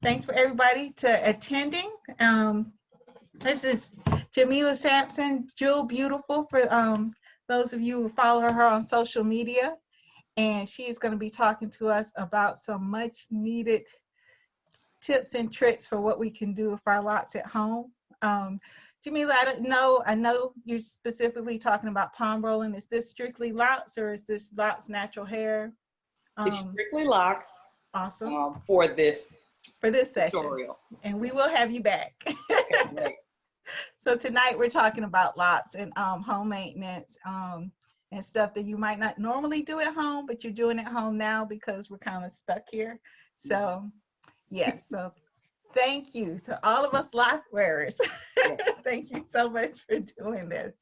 Thanks for everybody to attending. This is Jamila Sampson, Jewel Beautyful, for those of you who follow her on social media. And she's going to be talking to us about some much needed tips and tricks for what we can do with our lots at home. Jamila, I know you're specifically talking about palm rolling. Is this strictly lots or is this lots natural hair? It's strictly locks. Awesome. For this session. tutorial. And we will have you back. Okay, great. So tonight we're talking about lots and home maintenance and stuff that you might not normally do at home, but you're doing at home now because we're kind of stuck here. So yes, so thank you to all of us lock wearers. Thank you so much for doing this.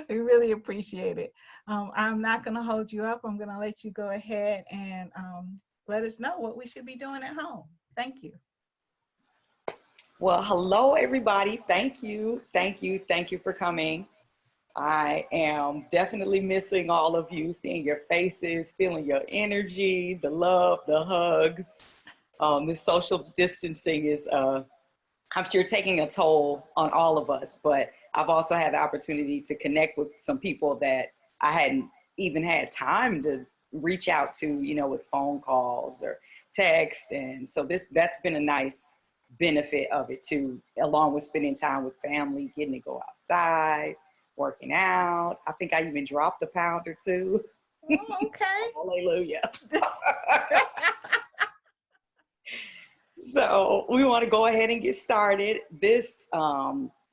We really appreciate it. I'm not going to hold you up. I'm going to let you go ahead and let us know what we should be doing at home. Thank you. Well, hello, everybody. Thank you. Thank you. Thank you for coming. I am definitely missing all of you, seeing your faces, feeling your energy, the love, the hugs. This social distancing is, I'm sure, taking a toll on all of us, but I've also had the opportunity to connect with some people that I hadn't even had time to reach out to, you know, with phone calls or text. And so that's been a nice benefit of it too, along with spending time with family, getting to go outside, working out. I think I even dropped a pound or two. Oh, okay. Hallelujah. So we want to go ahead and get started. This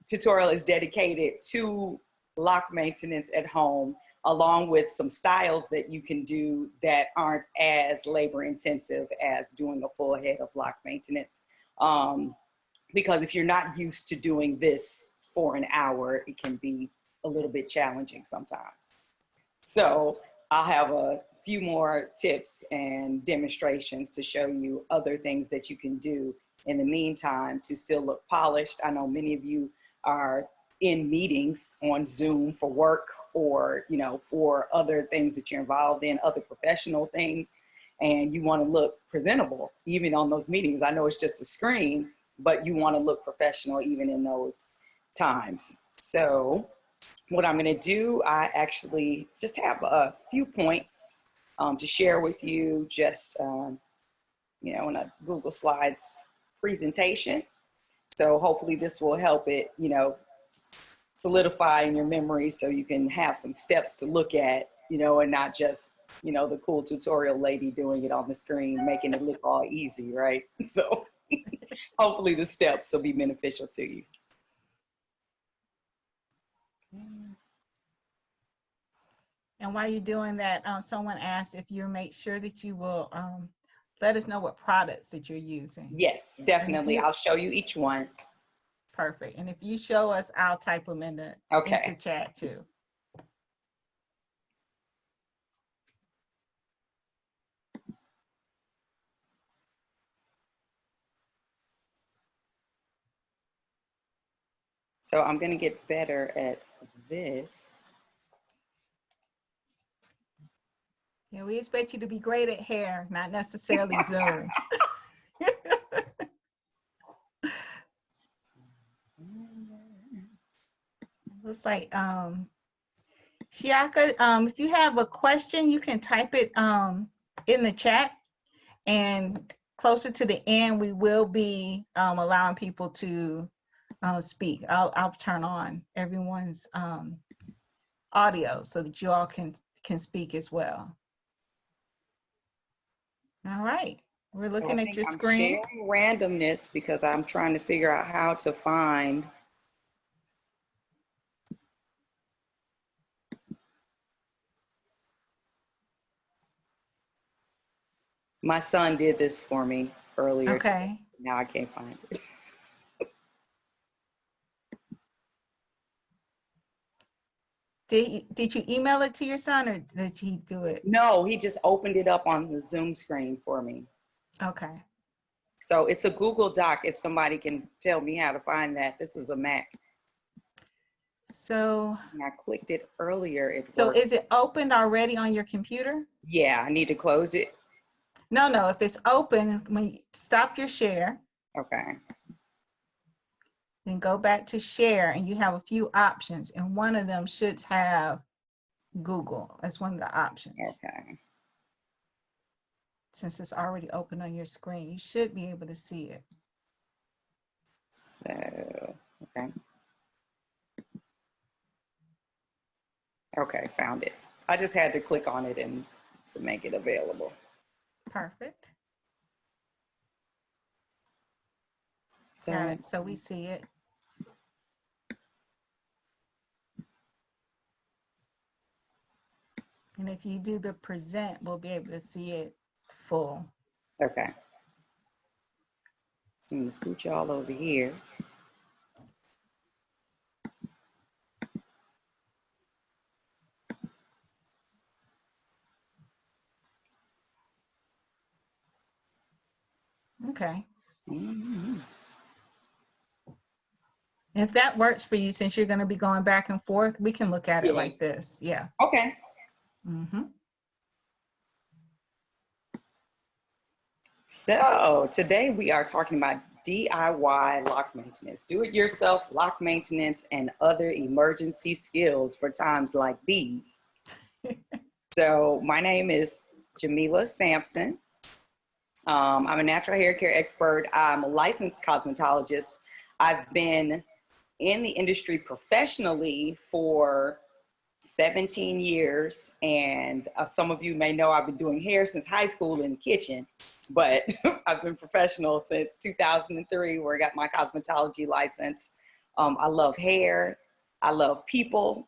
tutorial is dedicated to lock maintenance at home, along with some styles that you can do that aren't as labor intensive as doing a full head of lock maintenance. Because if you're not used to doing this for an hour, it can be a little bit challenging sometimes. So I'll have a few more tips and demonstrations to show you other things that you can do in the meantime to still look polished. I know many of you are in meetings on Zoom for work or, you know, for other things that you're involved in, other professional things, and you want to look presentable even on those meetings. I know it's just a screen, but you want to look professional even in those times. So what I'm going to do, I actually just have a few points to share with you, just, you know, in a Google Slides presentation. So hopefully this will help it, you know, solidify in your memory so you can have some steps to look at, you know, and not just, you know, the cool tutorial lady doing it on the screen, making it look all easy, right? So hopefully the steps will be beneficial to you. And while you're doing that, someone asked if you make sure that you will let us know what products that you're using. Yes, definitely. I'll show you each one. Perfect. And if you show us, I'll type them in the into chat too. So I'm going to get better at this. Yeah, we expect you to be great at hair, not necessarily Zoom. Looks like Shiaka, if you have a question, you can type it in the chat, and closer to the end, we will be allowing people to speak. I'll turn on everyone's audio so that you all can speak as well. All right, we're looking at your screen. I'm sharing randomness because I'm trying to figure out how to find. My son did this for me earlier. Okay. Today. Now I can't find it. Did you email it to your son or did he do it? No, he just opened it up on the Zoom screen for me. Okay. So it's a Google Doc if somebody can tell me how to find that. This is a Mac. So and I clicked it earlier. So is it opened already on your computer? Yeah, I need to close it. No, if it's open, when you stop your share Okay. Then go back to share and you have a few options and one of them should have Google as one of the options. Okay. Since it's already open on your screen, you should be able to see it. So, okay. Okay, found it. I just had to click on it and to make it available. Perfect. So, Got it. So we see it. And if you do the present, we'll be able to see it full. okay. I'm gonna scooch all over here. Okay. Mm-hmm. If that works for you, since you're going to be going back and forth, we can look at it Yeah. like this. Yeah. Okay. Mm-hmm. So today we are talking about DIY lock maintenance, do-it-yourself lock maintenance, and other emergency skills for times like these. So my name is Jamila Sampson. I'm a natural hair care expert. I'm a licensed cosmetologist. I've been in the industry professionally for 17 years. And some of you may know I've been doing hair since high school in the kitchen, but I've been professional since 2003, where I got my cosmetology license. I love hair. I love people.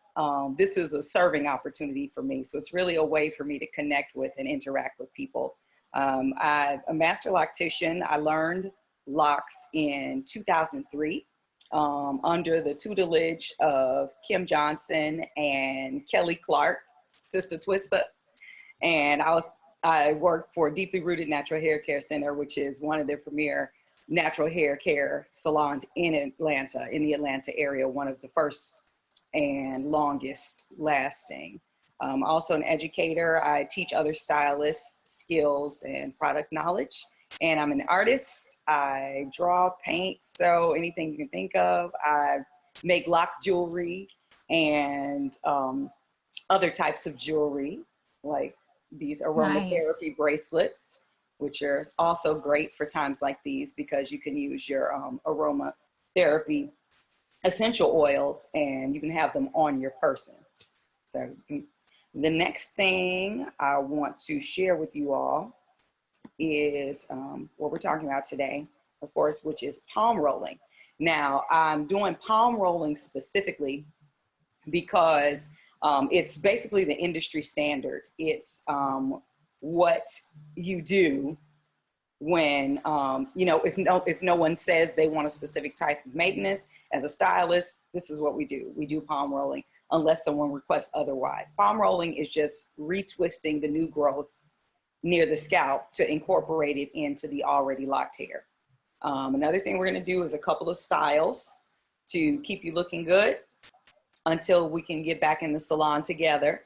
This is a serving opportunity for me. So it's really a way for me to connect with and interact with people. I'm a master loctician. I learned locks in 2003 under the tutelage of Kim Johnson and Kelly Clark, Sister Twista. And I worked for Deeply Rooted Natural Hair Care Center, which is one of the premier natural hair care salons in Atlanta, in the Atlanta area, one of the first and longest lasting. Also an educator. I teach other stylists skills and product knowledge. And I'm an artist. I draw, paint, sew, anything you can think of. I make lock jewelry and other types of jewelry, like these aromatherapy Nice. bracelets, which are also great for times like these because you can use your aromatherapy essential oils and you can have them on your person. So the next thing I want to share with you all is what we're talking about today, of course, which is palm rolling. Now, I'm doing palm rolling specifically because it's basically the industry standard. It's what you do when, if no one says they want a specific type of maintenance. As a stylist, this is what we do. We do palm rolling unless someone requests otherwise. Palm rolling is just retwisting the new growth near the scalp to incorporate it into the already locked hair. Another thing we're gonna do is a couple of styles to keep you looking good until we can get back in the salon together.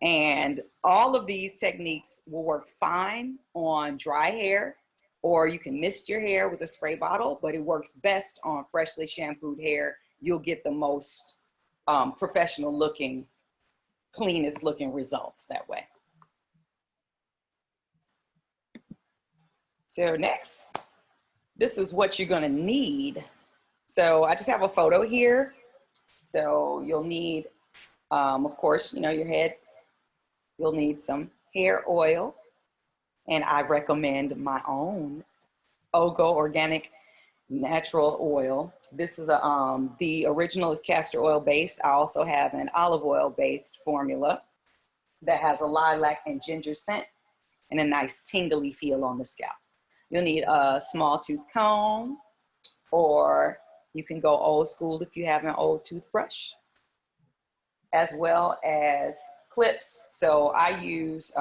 And all of these techniques will work fine on dry hair, or you can mist your hair with a spray bottle, but it works best on freshly shampooed hair. You'll get the most professional looking, cleanest looking results that way. So next, this is what you're gonna need. So I just have a photo here. So you'll need, of course, your head. You'll need some hair oil. And I recommend my own Ogo Organic Natural Oil. This is the original is castor oil based. I also have an olive oil based formula that has a lilac and ginger scent and a nice tingly feel on the scalp. You'll need a small tooth comb, or you can go old school if you have an old toothbrush, as well as clips. So I use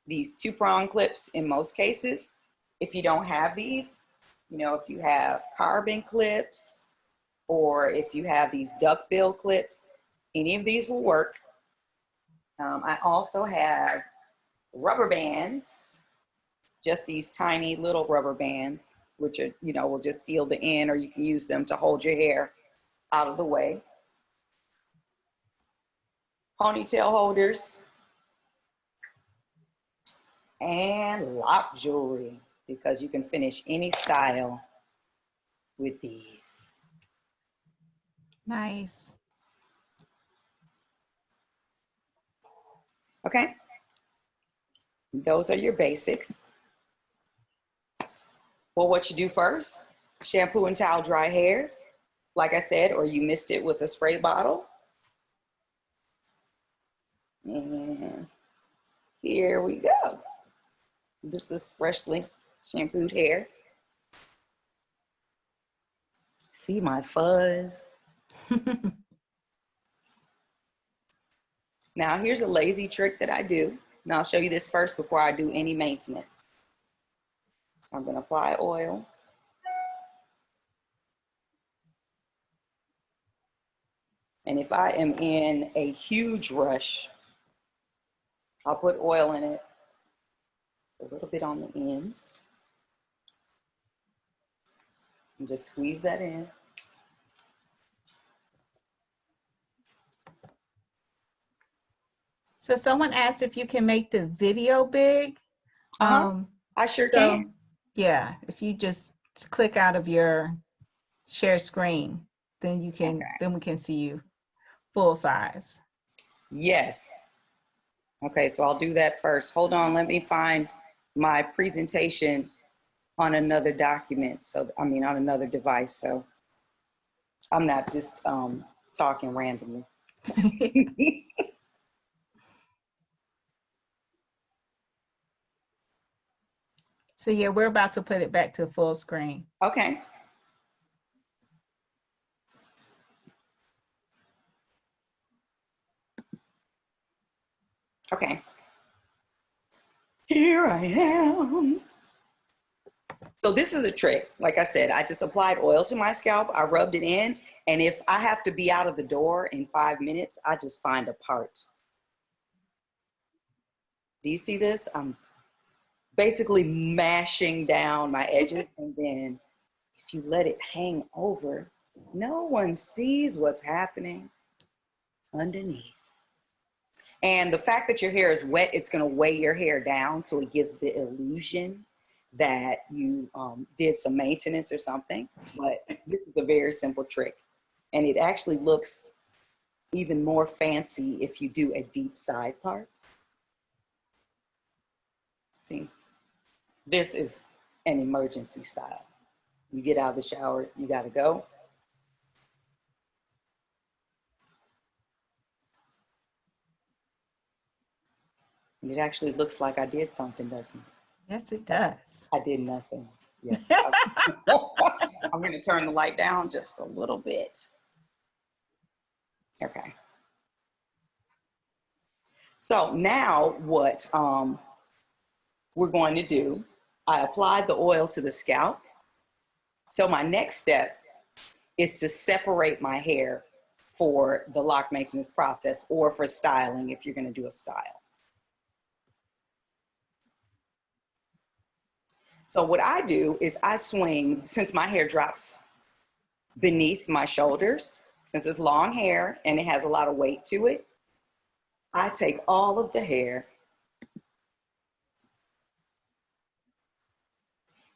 these 2-prong clips in most cases. If you don't have these, if you have carbon clips, or if you have these duckbill clips, any of these will work. I also have rubber bands, just these tiny little rubber bands. which are, you know, will just seal the end, or you can use them to hold your hair out of the way. Ponytail holders and lock jewelry, because you can finish any style with these. Nice. Okay, those are your basics. Well, what you do first, shampoo and towel dry hair, like I said, or you missed it with a spray bottle. And here we go. This is freshly shampooed hair. See my fuzz? Now here's a lazy trick that I do. Now I'll show you this first before I do any maintenance. I'm gonna apply oil. And if I am in a huge rush, I'll put oil in it, a little bit on the ends, and just squeeze that in. So someone asked if you can make the video big. I sure can. Yeah, if you just click out of your share screen, then you can, then we can see you full size. Yes. Okay, so I'll do that first. Hold on, let me find my presentation on another document. So, I mean, on another device. So I'm not just talking randomly. So yeah, we're about to put it back to full screen. Okay. Okay. Here I am. So this is a trick. Like I said, I just applied oil to my scalp. I rubbed it in. And if I have to be out of the door in 5 minutes, I just find a part. Do you see this? I'm basically mashing down my edges. And then if you let it hang over, no one sees what's happening underneath. And the fact that your hair is wet, it's gonna weigh your hair down, so it gives the illusion that you did some maintenance or something. But this is a very simple trick. And it actually looks even more fancy if you do a deep side part. See, this is an emergency style. You get out of the shower, you gotta go. And it actually looks like I did something, doesn't it? Yes, it does. I did nothing. Yes. I'm going to turn the light down just a little bit. Okay. So now what we're going to do, I applied the oil to the scalp. So my next step is to separate my hair for the lock maintenance process, or for styling if you're going to do a style. So what I do is I swing, since my hair drops beneath my shoulders, since it's long hair and it has a lot of weight to it, I take all of the hair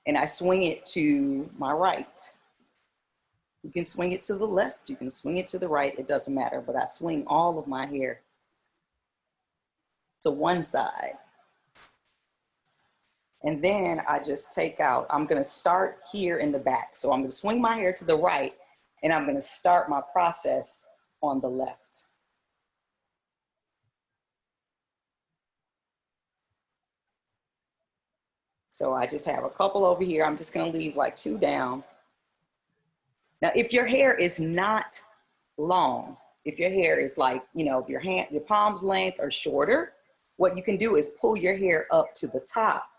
and I swing it to my right. You can swing it to the left, you can swing it to the right, it doesn't matter, but I swing all of my hair to one side. And then I just take out, I'm gonna start here in the back. So I'm gonna swing my hair to the right and I'm gonna start my process on the left. So I just have a couple over here. I'm just gonna leave like 2 down. Now, if your hair is not long, if your hair is like, you know, if your palm's length or shorter, what you can do is pull your hair up to the top.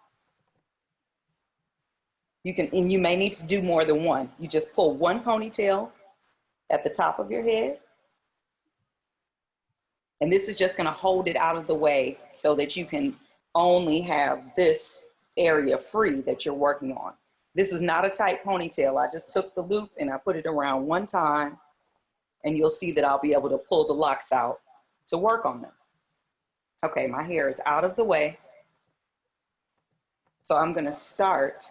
You can, and you may need to do more than one. You just pull one ponytail at the top of your head. And this is just gonna hold it out of the way so that you can only have this area free that you're working on. This is not a tight ponytail. I just took the loop and I put it around one time, and you'll see that I'll be able to pull the locks out to work on them. Okay, my hair is out of the way. So I'm gonna start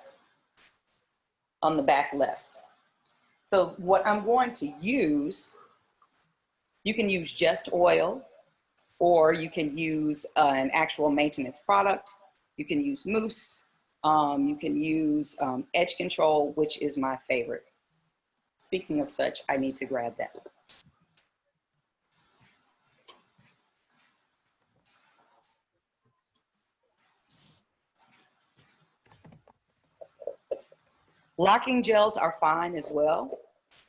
on the back left. So what I'm going to use, you can use just oil, or you can use an actual maintenance product. You can use mousse. You can use edge control, which is my favorite. Speaking of such, I need to grab that. Locking gels are fine as well.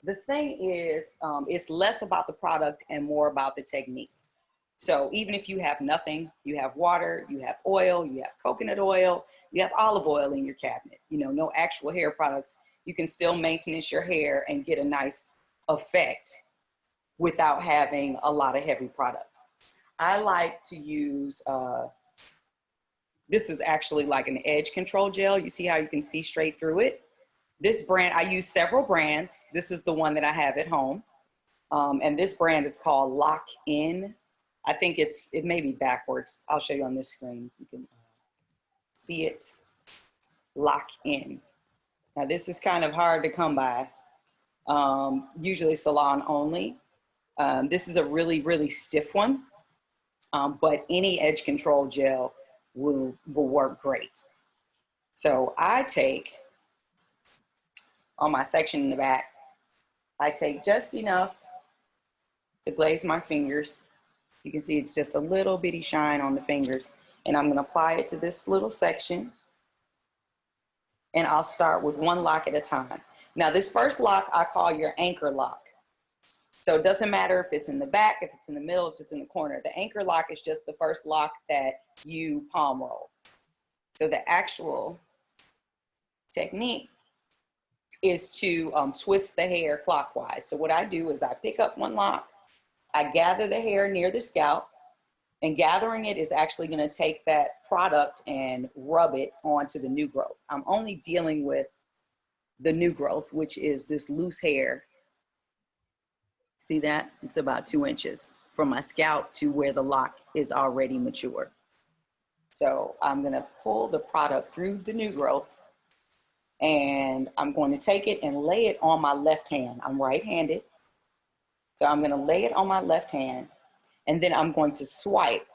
The thing is, it's less about the product and more about the technique. So even if you have nothing, you have water, you have oil, you have coconut oil, you have olive oil in your cabinet, you know, no actual hair products, you can still maintain your hair and get a nice effect without having a lot of heavy product. I like to use, this is actually like an edge control gel. You see how you can see straight through it? This brand, I use several brands. This is the one that I have at home. And this brand is called Lock In. I think it may be backwards. I'll show you on this screen. You can see it. Lock In. Now this is kind of hard to come by. Usually salon only. This is a really, really stiff one. But any edge control gel will work great. So I take, on my section in the back, I take just enough to glaze my fingers. You can see it's just a little bitty shine on the fingers. And I'm gonna apply it to this little section. And I'll start with one lock at a time. Now this first lock I call your anchor lock. So it doesn't matter if it's in the back, if it's in the middle, if it's in the corner. The anchor lock is just the first lock that you palm roll. So the actual technique is to twist the hair clockwise. So what I do is I pick up one lock, I gather the hair near the scalp, and gathering it is actually gonna take that product and rub it onto the new growth. I'm only dealing with the new growth, which is this loose hair. See that? It's about 2 inches from my scalp to where the lock is already mature. So I'm gonna pull the product through the new growth, and I'm going to take it and lay it on my left hand. I'm right-handed. So I'm gonna lay it on my left hand, and then I'm going to swipe.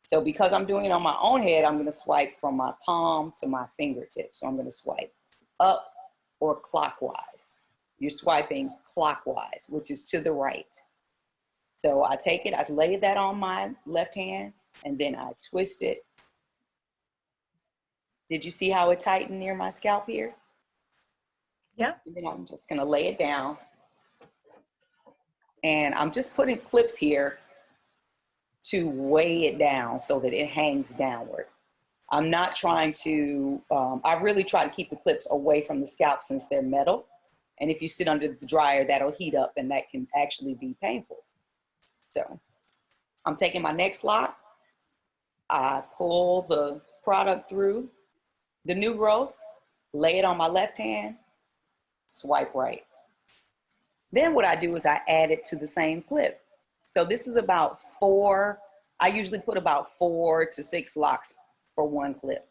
So because I'm doing it on my own head, I'm gonna swipe from my palm to my fingertip. So I'm gonna swipe up or clockwise. You're swiping clockwise, which is to the right. So I take it, I lay that on my left hand, and then I twist it. Did you see how it tightened near my scalp here? Yeah. And then I'm just gonna lay it down. And I'm just putting clips here to weigh it down so that it hangs downward. I'm not trying to, I really try to keep the clips away from the scalp since they're metal. And if you sit under the dryer, that'll heat up and that can actually be painful. So I'm taking my next lock. I pull the product through the new growth, lay it on my left hand, swipe right. Then what I do is I add it to the same clip. So this is about 4, I usually put about 4 to 6 locks for one clip.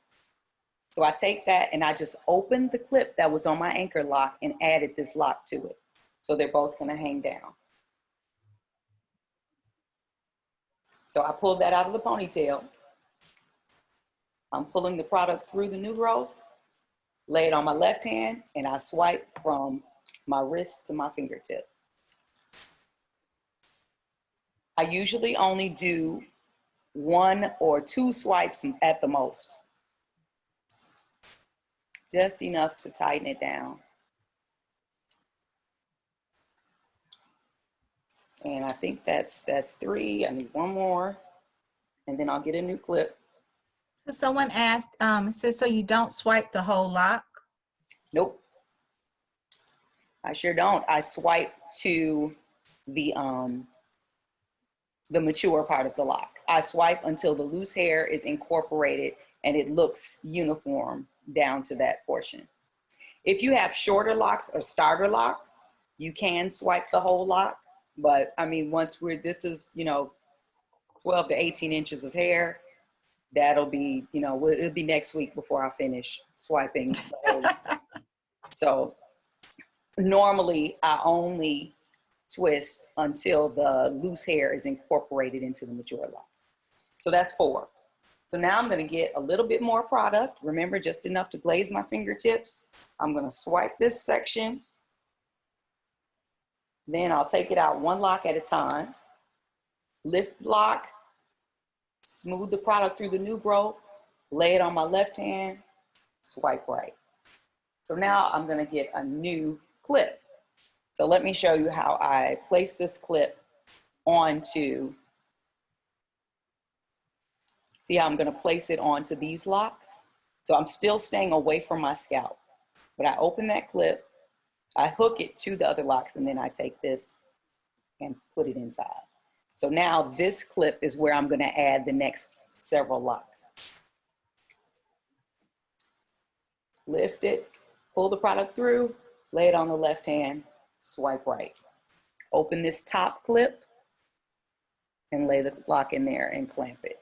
So I take that and I just opened the clip that was on my anchor lock and added this lock to it. So they're both gonna hang down. So I pulled that out of the ponytail. I'm pulling the product through the new growth, lay it on my left hand, and I swipe from my wrist to my fingertip. I usually only do 1 or 2 swipes at the most. Just enough to tighten it down. And I think that's 3. I need 1 more, and then I'll get a new clip. So someone asked, it says, so you don't swipe the whole lock? Nope. I sure don't. I swipe to the mature part of the lock. I swipe until the loose hair is incorporated and it looks uniform down to that portion. If you have shorter locks or starter locks, you can swipe the whole lock. But I mean, this is, 12 to 18 inches of hair, that'll be, it'll be next week before I finish swiping the whole lock. So normally I only twist until the loose hair is incorporated into the mature lock. So that's 4. So now I'm gonna get a little bit more product. Remember, just enough to glaze my fingertips. I'm gonna swipe this section. Then I'll take it out one lock at a time. Lift lock, smooth the product through the new growth, lay it on my left hand, swipe right. So now I'm gonna get a new clip. So let me show you how I place this clip onto, see how I'm gonna place it onto these locks? So I'm still staying away from my scalp, but I open that clip, I hook it to the other locks, and then I take this and put it inside. So now this clip is where I'm gonna add the next several locks. Lift it, pull the product through, lay it on the left hand, swipe right. Open this top clip and lay the lock in there and clamp it.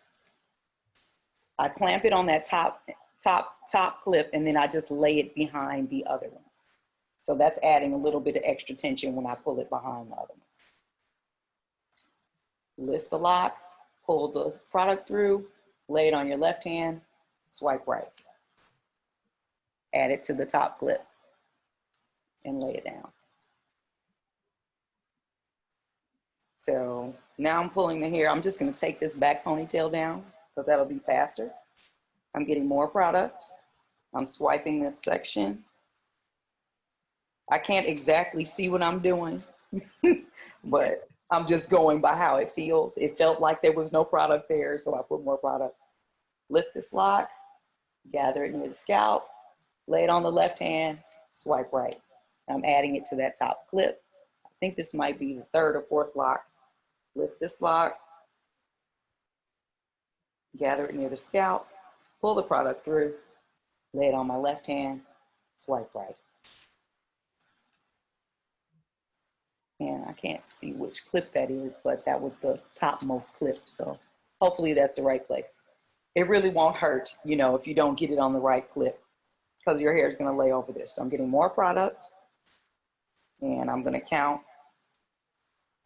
I clamp it on that top clip, and then I just lay it behind the other ones. So that's adding a little bit of extra tension when I pull it behind the other ones. Lift the lock, pull the product through, lay it on your left hand, swipe right. Add it to the top clip and lay it down. So now I'm pulling the hair. I'm just gonna take this back ponytail down because that'll be faster. I'm getting more product. I'm swiping this section. I can't exactly see what I'm doing, but I'm just going by how it feels. It felt like there was no product there, so I put more product. Lift this lock, gather it near the scalp, lay it on the left hand, swipe right. I'm adding it to that top clip. I think this might be the 3rd or 4th lock. Lift this lock, gather it near the scalp, pull the product through, lay it on my left hand, swipe right. And I can't see which clip that is, but that was the topmost clip. So hopefully that's the right place. It really won't hurt, if you don't get it on the right clip, because your hair is gonna lay over this. So I'm getting more product, and I'm gonna count,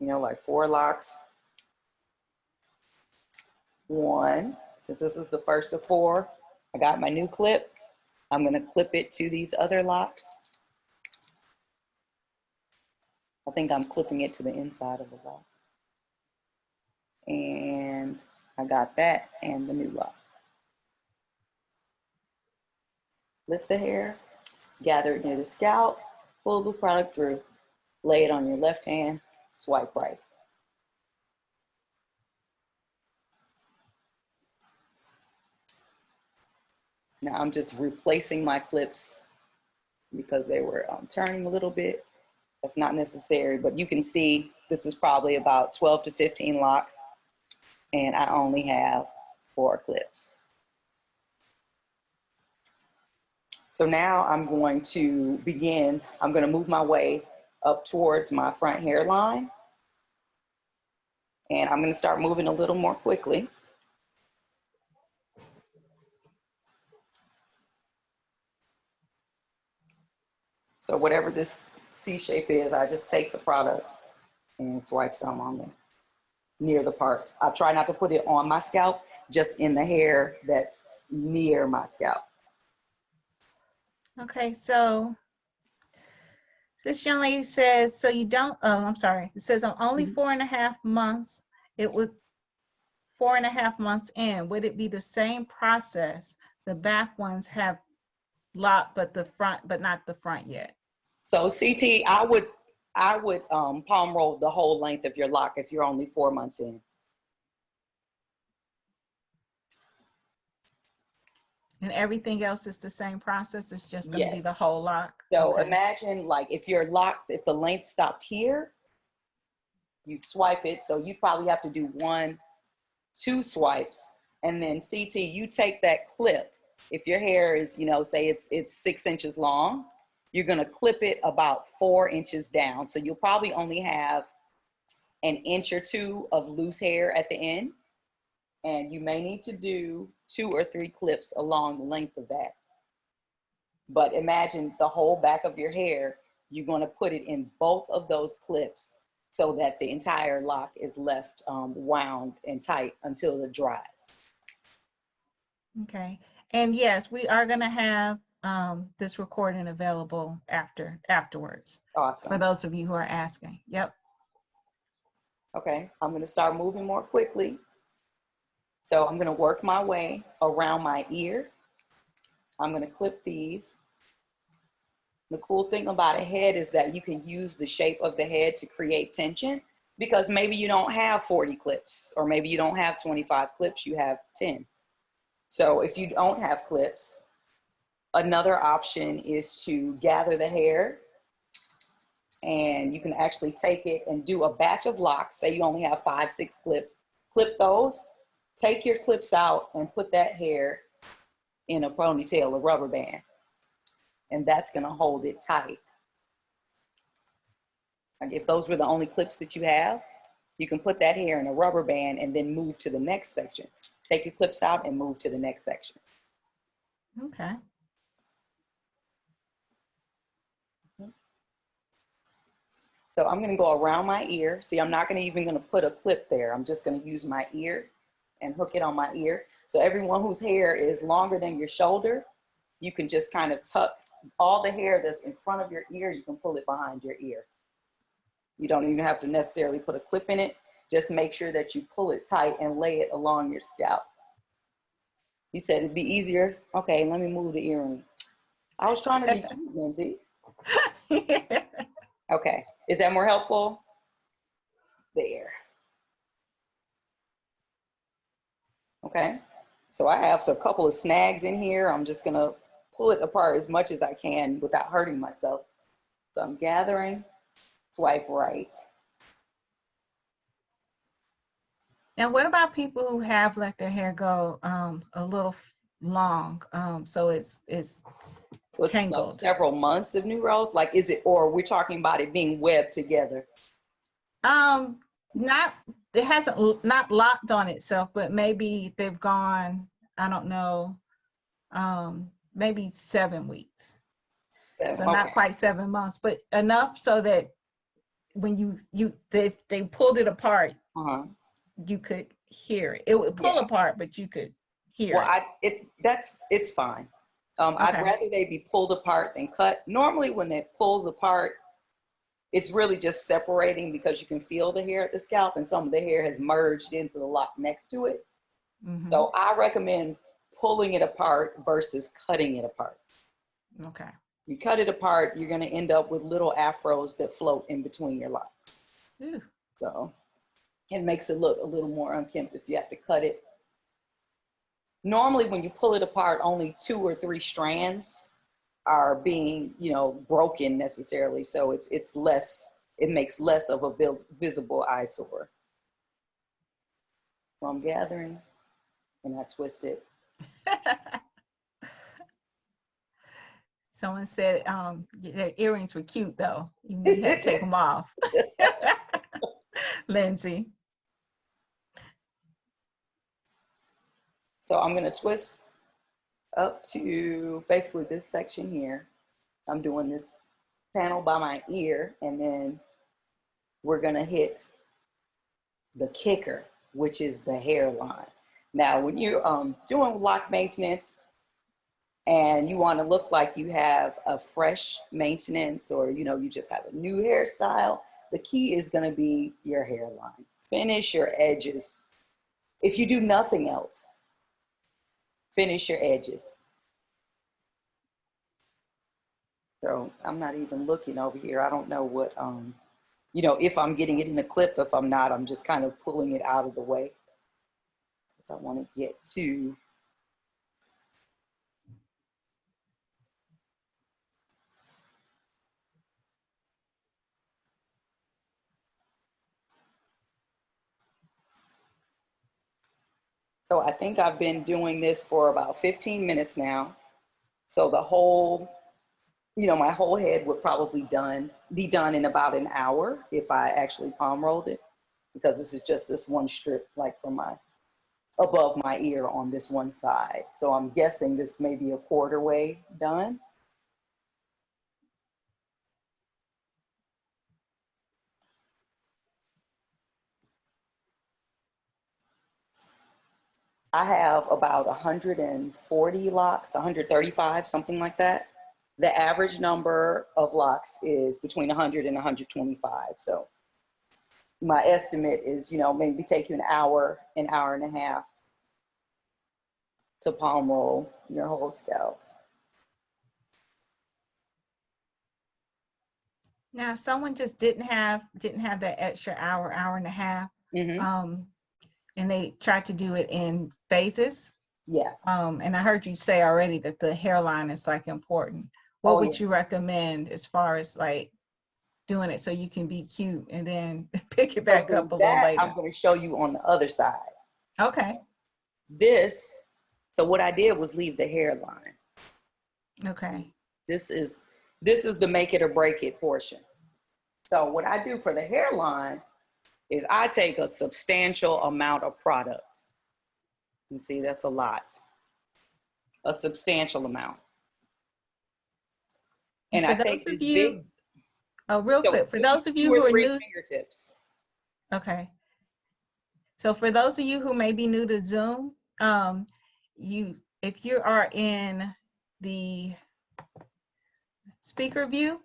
like 4 locks. 1, since this is the first of 4, I got my new clip. I'm gonna clip it to these other locks. I think I'm clipping it to the inside of the lock. And I got that and the new lock. Lift the hair, gather it near the scalp, pull the product through, lay it on your left hand, swipe right. Now I'm just replacing my clips because they were turning a little bit. That's not necessary, but you can see this is probably about 12 to 15 locks, and I only have 4 clips. So now I'm going to begin, I'm going to move my way up towards my front hairline, and I'm going to start moving a little more quickly. So whatever this C shape is, I just take the product and swipe some on there near the part. I try not to put it on my scalp, just in the hair that's near my scalp. Okay, so this young lady says, so you don't, I'm sorry. It says I'm only 4.5 months. It would 4.5 months in. Would it be the same process? The back ones have lock, but the front, but not the front yet. So CT, I would palm roll the whole length of your lock if you're only 4 months in. And everything else is the same process. It's just going to be the whole lock. So okay. Imagine like if your lock, if the length stopped here, you'd swipe it. So you probably have to do 1, 2 swipes. And then CT, you take that clip. If your hair is, say it's 6 inches long, You're gonna clip it about 4 inches down. So you'll probably only have an inch or 2 of loose hair at the end. And you may need to do 2 or 3 clips along the length of that. But imagine the whole back of your hair, you're gonna put it in both of those clips so that the entire lock is left wound and tight until it dries. Okay. And yes, we are going to have this recording available afterwards for Awesome. those of you who are asking. Yep. Okay, I'm gonna start moving more quickly. So I'm gonna work my way around my ear. I'm gonna clip these. The cool thing about a head is that you can use the shape of the head to create tension, because maybe you don't have 40 clips, or maybe you don't have 25 clips, you have 10. So if you don't have clips, another option is to gather the hair, and you can actually take it and do a batch of locks. Say you only have 5, 6 clips, clip those, take your clips out and put that hair in a ponytail, a rubber band. And that's gonna hold it tight. Like if those were the only clips that you have, you can put that hair in a rubber band and then move to the next section. Take your clips out and move to the next section. Okay. So I'm gonna go around my ear. See, I'm not even gonna put a clip there. I'm just gonna use my ear and hook it on my ear. So everyone whose hair is longer than your shoulder, you can just kind of tuck all the hair that's in front of your ear, you can pull it behind your ear. You don't even have to necessarily put a clip in it. Just make sure that you pull it tight and lay it along your scalp. You said it'd be easier. Okay, let me move the earring. I was trying to be cute, Lindsay. Okay, is that more helpful? There. Okay, so I have a couple of snags in here. I'm just gonna pull it apart as much as I can without hurting myself. So I'm gathering, swipe right. And what about people who have let their hair go a little long, so it's So it's like tangled? several months of new growth. Like, is it, or we're talking about it being webbed together? Not, it hasn't not locked on itself, but maybe they've gone, I don't know, maybe 7 weeks. So Okay. not quite 7 months, but enough so that when they pulled it apart, you could hear it. It would pull apart, but you could hear it. It's fine. Okay. I'd rather they be pulled apart than cut. Normally when it pulls apart, it's really just separating because you can feel the hair at the scalp and some of the hair has merged into the lock next to it. Mm-hmm. So I recommend pulling it apart versus cutting it apart. Okay. You cut it apart, you're gonna end up with little afros that float in between your locks. Ooh. So it makes it look a little more unkempt if you have to cut it. Normally when you pull it apart, only 2 or 3 strands are being, broken necessarily. So it's less, it makes less of a visible eyesore. So I'm gathering and I twist it. Someone said their earrings were cute though, even though you had to take them off. Lindsay. So I'm gonna twist up to basically this section here. I'm doing this panel by my ear, and then we're gonna hit the kicker, which is the hairline. Now, when you're doing lock maintenance and you wanna look like you have a fresh maintenance or you just have a new hairstyle, the key is gonna be your hairline. Finish your edges. If you do nothing else, finish your edges. So I'm not even looking over here. I don't know what, if I'm getting it in the clip. If I'm not, I'm just kind of pulling it out of the way. Because I want to get to. So I think I've been doing this for about 15 minutes now. So the whole you know, my whole head would probably be done in about an hour if I actually palm rolled it, because this is just this one strip, like from my above my ear on this one side. So I'm guessing this may be a quarter way done. I have about 140 locks, 135, something like that. The average number of locks is between 100 and 125. So my estimate is, you know, maybe take you an hour and a half to palm roll your whole scalp. Now, if someone just didn't have that extra hour and a half, Mm-hmm. and they tried to do it in phases, Yeah. and I heard you say already that the hairline is like important. What Oh, would yeah. you recommend as far as like doing it so you can be cute and then pick it So back then up a little that later? I'm going to show you on the other side. Okay. So what I did was leave the hairline. Okay. This is the make it or break it portion. So what I do for the hairline is I take a substantial amount of product. You see, that's a lot. A substantial amount. And For I those take of this you, big, oh, real so quick, it's for maybe those of two you or who are three new, fingertips. okay. So for those of you who may be new to Zoom, if you are in the speaker view,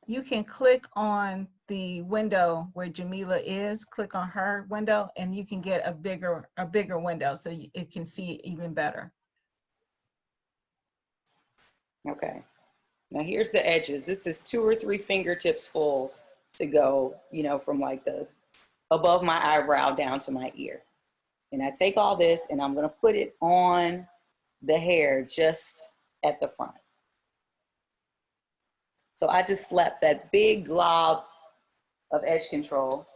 you can click on the window where Jamila is, click on her window, and you can get a bigger window so it can see it even better. Okay. Now here's the edges. This is 2 or 3 fingertips full to go, you know, from like the above my eyebrow down to my ear. And I take all this and I'm going to put it on the hair just at the front. So I just slapped that big glob of edge control.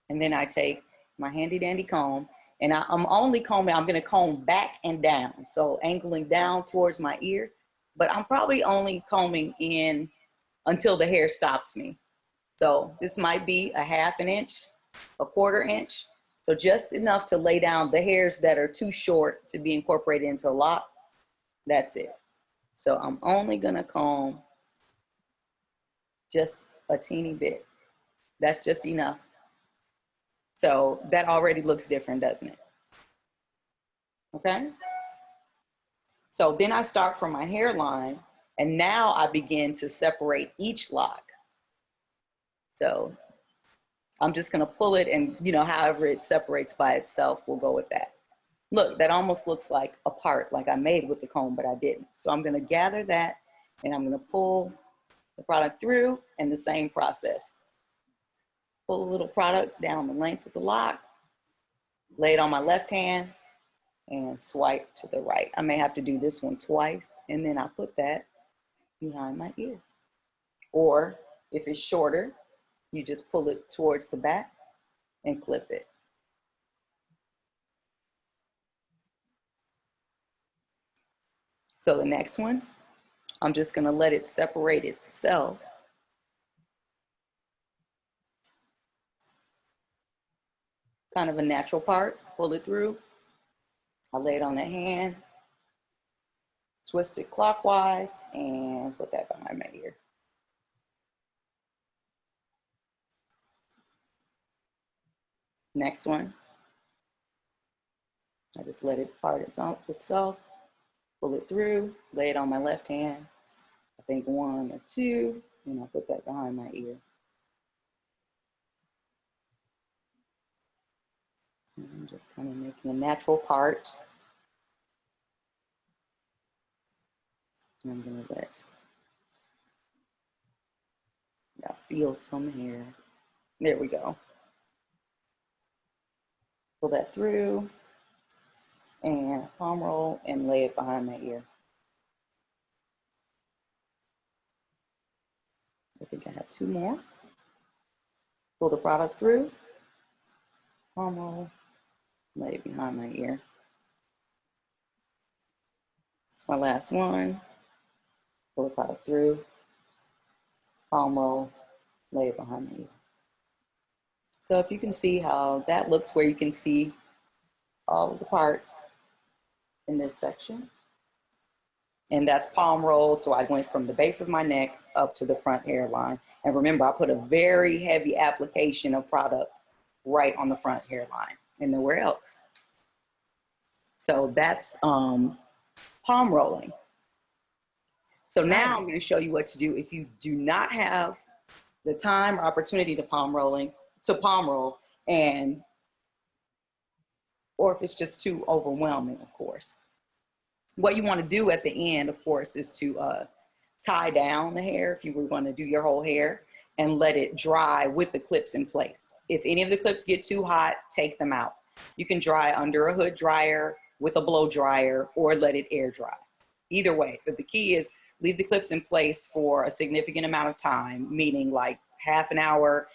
And then I take my handy dandy comb and I'm only combing, I'm going to comb back and down. So angling down towards my ear, but I'm probably only combing in until the hair stops me. So this might be a ½ inch, a ¼ inch. So just enough to lay down the hairs that are too short to be incorporated into a lock. That's it. So I'm only gonna comb just a teeny bit. That's just enough. So that already looks different, doesn't it? Okay. So then I start from my hairline and now I begin to separate each lock. So I'm just gonna pull it and, you know, however it separates by itself, we'll go with that. Look, that almost looks like a part, like I made with the comb, but I didn't. So I'm gonna gather that and I'm gonna pull the product through and the same process. Pull a little product down the length of the lock, lay it on my left hand and swipe to the right. I may have to do this one twice and then I put that behind my ear. Or if it's shorter, you just pull it towards the back and clip it. So the next one, I'm just gonna let it separate itself. Kind of a natural part, pull it through. I lay it on the hand, twist it clockwise and put that behind my ear. Next one, I just let it part itself, pull it through, lay it on my left hand. I think 1 or 2, and I'll put that behind my ear. And I'm just kind of making a natural part. And I'm gonna let that feel some hair. There we go. Pull that through and palm roll and lay it behind my ear. I think I have 2 more. Pull the product through, palm roll, lay it behind my ear. It's my last one. Pull the product through, palm roll, lay it behind the ear. So if you can see how that looks, where you can see all of the parts in this section. And that's palm rolled, so I went from the base of my neck up to the front hairline. And remember, I put a very heavy application of product right on the front hairline and nowhere else. So that's palm rolling. So now I'm going to show you what to do if you do not have the time or opportunity to palm roll, and or if it's just too overwhelming, of course. What you want to do at the end, of course, is to tie down the hair if you were going to do your whole hair, and let it dry with the clips in place. If any of the clips get too hot, take them out. You can dry under a hood dryer with a blow dryer or let it air dry. Either way, but the key is leave the clips in place for a significant amount of time, meaning like half an hour,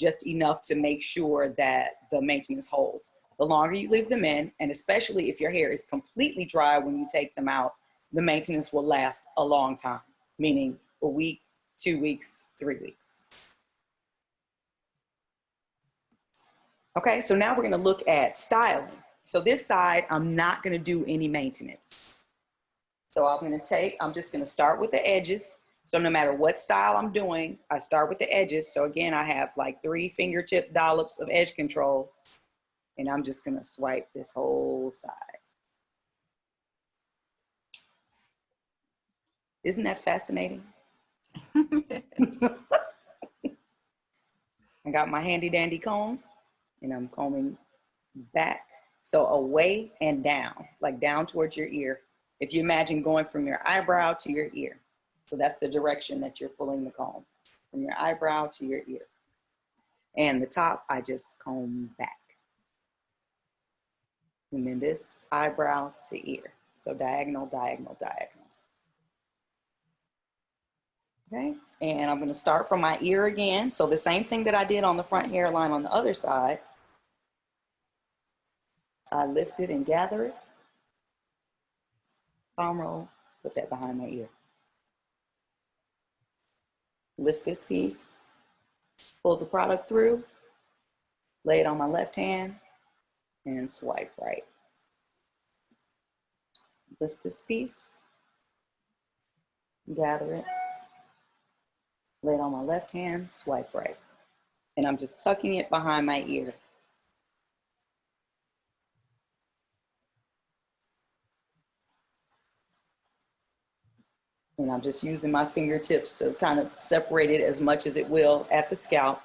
just enough to make sure that the maintenance holds. The longer you leave them in, and especially if your hair is completely dry when you take them out, the maintenance will last a long time, meaning a week, 2 weeks, 3 weeks. Okay, so now we're gonna look at styling. So this side, I'm not gonna do any maintenance. So I'm just gonna start with the edges. So no matter what style I'm doing, I start with the edges. So again, I have like 3 fingertip dollops of edge control, and I'm just gonna swipe this whole side. Isn't that fascinating? I got my handy dandy comb, and I'm combing back. So away and down, like down towards your ear. If you imagine going from your eyebrow to your ear. So that's the direction that you're pulling the comb, from your eyebrow to your ear. And the top, I just comb back. And then this eyebrow to ear. So diagonal, diagonal, diagonal. Okay, and I'm gonna start from my ear again. So the same thing that I did on the front hairline on the other side. I lift it and gather it. Palm roll, put that behind my ear. Lift this piece, pull the product through, lay it on my left hand, and swipe right. Lift this piece, gather it, lay it on my left hand, swipe right. And I'm just tucking it behind my ear. And I'm just using my fingertips to kind of separate it as much as it will at the scalp.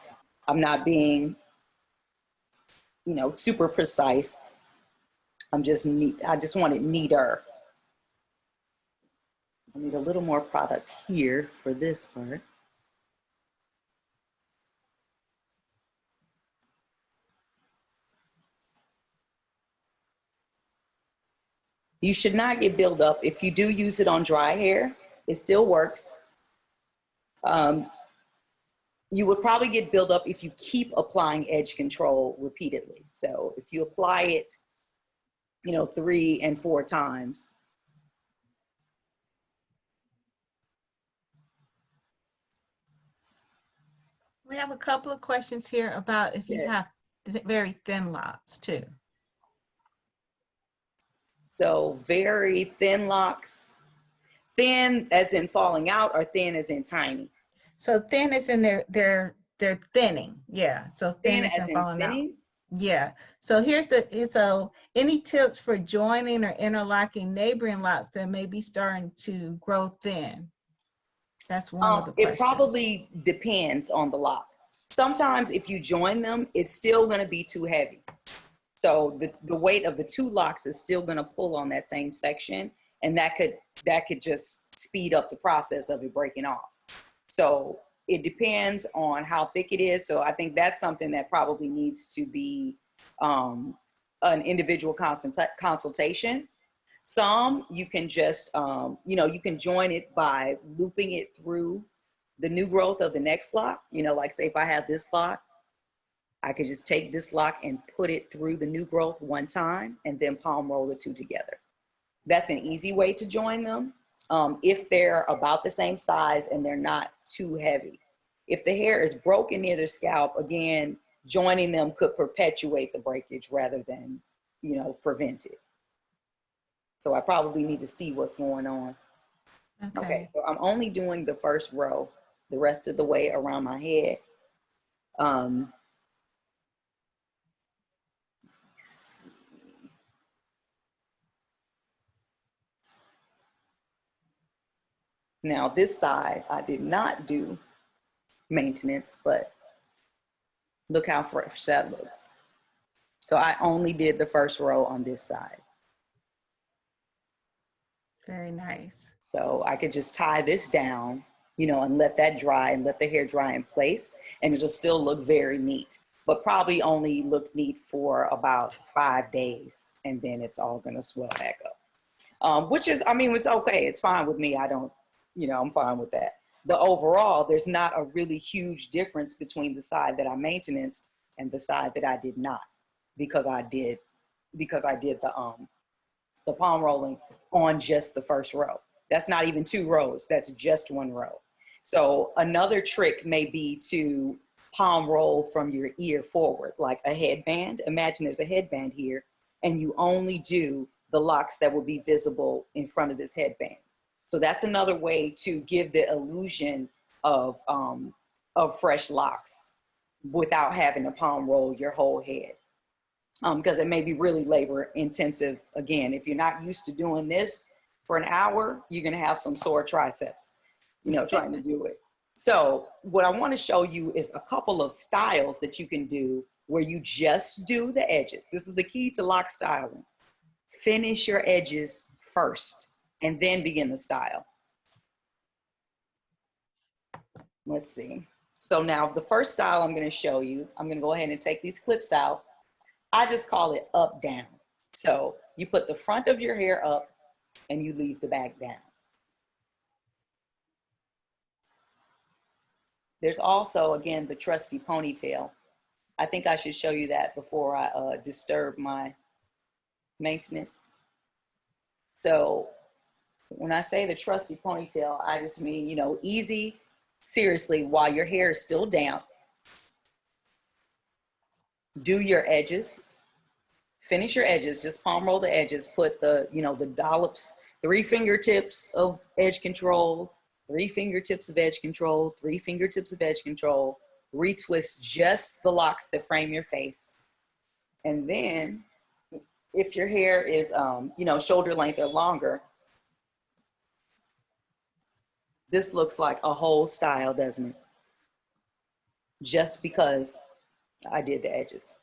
I'm not being, super precise. I just want it neater. I need a little more product here for this part. You should not get buildup. If you do use it on dry hair, it still works. You would probably get buildup if you keep applying edge control repeatedly. So if you apply it, 3 and 4 times. We have a couple of questions here about if you have very thin locks too. So very thin locks, thin as in falling out, or thin as in tiny? So thin as in they're thinning, yeah. So thin as in falling thinning? out. Yeah. So so any tips for joining or interlocking neighboring locks that may be starting to grow thin? That's one of the questions. It probably depends on the lock. Sometimes if you join them, it's still going to be too heavy. So the weight of the 2 locks is still going to pull on that same section, and that could just speed up the process of it breaking off. So it depends on how thick it is. So I think that's something that probably needs to be an individual consultation. Some you can just, you can join it by looping it through the new growth of the next lock. Like say if I have this lock, I could just take this lock and put it through the new growth one time and then palm roll the 2 together. That's an easy way to join them. if they're about the same size and they're not too heavy. If the hair is broken near their scalp, again, joining them could perpetuate the breakage rather than, you know, prevent it. So I probably need to see what's going on. Okay, so I'm only doing the first row, the rest of the way around my head. Now this side, I did not do maintenance, but look how fresh that looks. So I only did the first row on this side. Very nice. So I could just tie this down, you know, and let that dry and let the hair dry in place, and it'll still look very neat, but probably only look neat for about 5 days, and then it's all gonna swell back up. Which is, I mean, it's okay. It's fine with me. I don't, you know, I'm fine with that. But overall, there's not a really huge difference between the side that I maintained and the side that I did not, because I did the palm rolling on just the first row. That's not even 2 rows. That's just 1 row. So another trick may be to palm roll from your ear forward, like a headband. Imagine there's a headband here, and you only do the locks that will be visible in front of this headband. So that's another way to give the illusion of fresh locks without having to palm roll your whole head. Because it may be really labor intensive. Again, if you're not used to doing this for an hour, you're gonna have some sore triceps, you know, trying to do it. So what I wanna show you is a couple of styles that you can do where you just do the edges. This is the key to lock styling. Finish your edges first and then begin the style. Let's see. So now the first style I'm gonna show you, I'm gonna go ahead and take these clips out. I just call it up down. So you put the front of your hair up and you leave the back down. There's also, again, the trusty ponytail. I think I should show you that before I disturb my maintenance. So when I say the trusty ponytail, I just mean, you know, easy, seriously, while your hair is still damp, do your edges, finish your edges, just palm roll the edges, put the, you know, the dollops, 3 fingertips of edge control, 3 fingertips of edge control, 3 fingertips of edge control, retwist just the locks that frame your face. And then if your hair is, you know, shoulder length or longer, this looks like a whole style, doesn't it? Just because I did the edges.